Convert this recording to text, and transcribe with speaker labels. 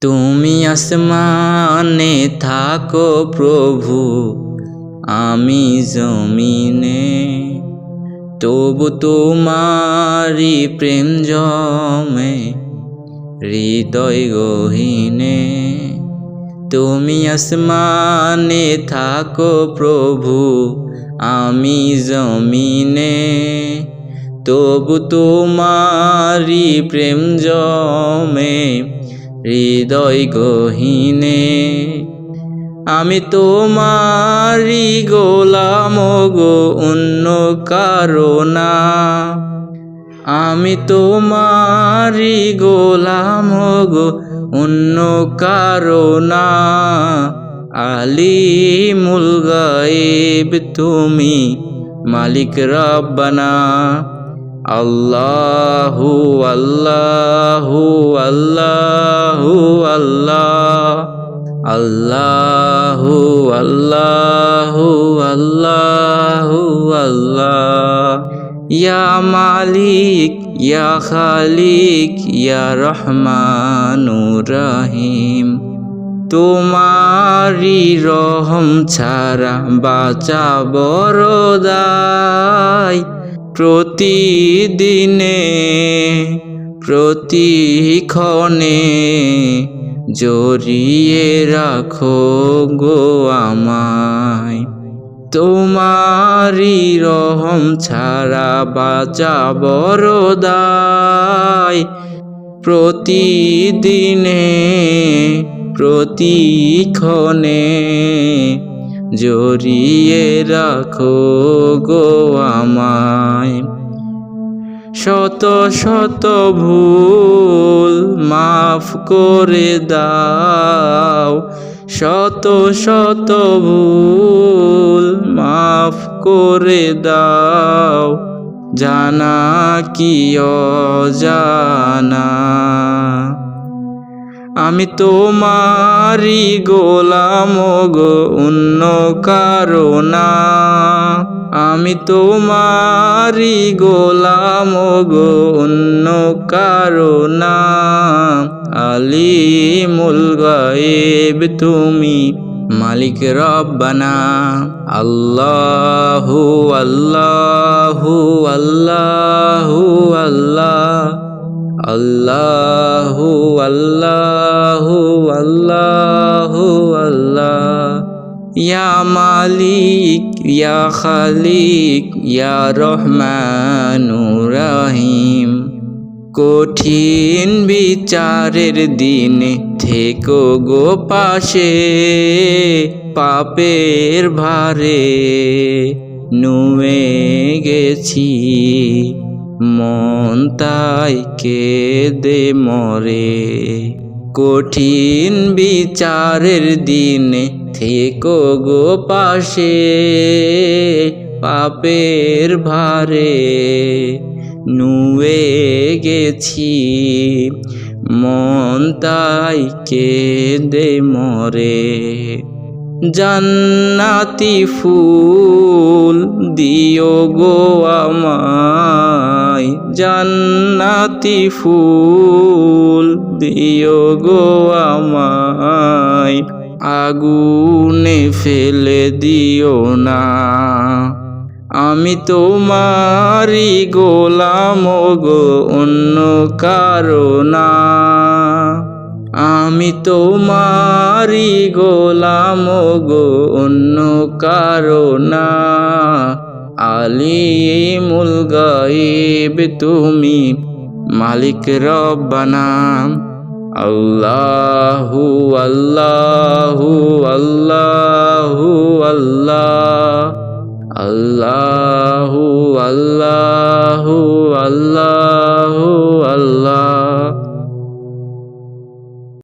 Speaker 1: তুমি আসমানে থাকো প্রভু, আমি জমিনে, তবু তোমারি প্রেম জমে হৃদয় গহীনে। তুমি আসমানে থাকো প্রভু, আমি জমিনে, তবু তোমারি প্রেম জমে হৃদয় গহীনে। আমি তোমারি গোলাম গো, অন্য কারো না। আমি তোমারি গোলাম গো, অন্য কারো না। আলিমুল গায়েব তুমি, মালিক রব্বানা। আল্লাহু আল্লাহু আল্লাহু আল্লাহ, আল্লাহু আল্লাহু আল্লাহু আল্লাহ। ইয়া মালিক ইয়া খালিক ইয়া রহমানুর রহিম। তোমারি রহম ছাড়া বাঁচা বড় দায়। প্রতিদিনে প্রতিক্ষণে জড়িয়ে রাখো গো আমায়। তোমারি রহম ছাড়া বাঁচা বড় দায়। প্রতিদিনে প্রতিক্ষণে জড়িয়ে রাখো গো আমায়। শত শত ভুল মাফ করে দাও, শত শত ভুল মাফ করে দাও, জানা কি অজানা। আমি তোমারি গোলাম গো, অন্য কারো না। আমি তোমারি গোলাম গো, অন্য কারো না। আলিমুল গায়েব তুমি, মালিক রব্বানা। আল্লাহু আল্লাহু আল্লাহু আল্লাহ, আল্লাহু আল্লাহু আল্লাহু আল্লাহ। ইয়া মালিক ইয়া খালিক ইয়া রহমানুর রহিম। কঠিন বিচারের দিনে থেকো গো পাশে, পাপের ভারে নুয়ে গেছি মন তাই কেঁদে মরে। কঠিন বিচারের দিনে থেকো গো পাশে, পাপের ভারে নুয়ে গেছি মন তাই কেঁদে মরে। জান্নাতি ফুল দিও গো আমায়, জান্নাতি ফুল দিও গো আমায়, আগুনে ফেলে দিও না। আমি তোমারি গোলাম গো, অন্য কারো না। আমি তোমারি গোলাম গো, অন্য কারো না। আলিমুল গায়েব তুমি, মালিক রব্বানা। আল্লাহু আল্লাহু আল্লাহু আল্লাহ, আল্লাহু আল্লাহু আল্লাহু আল্লাহ।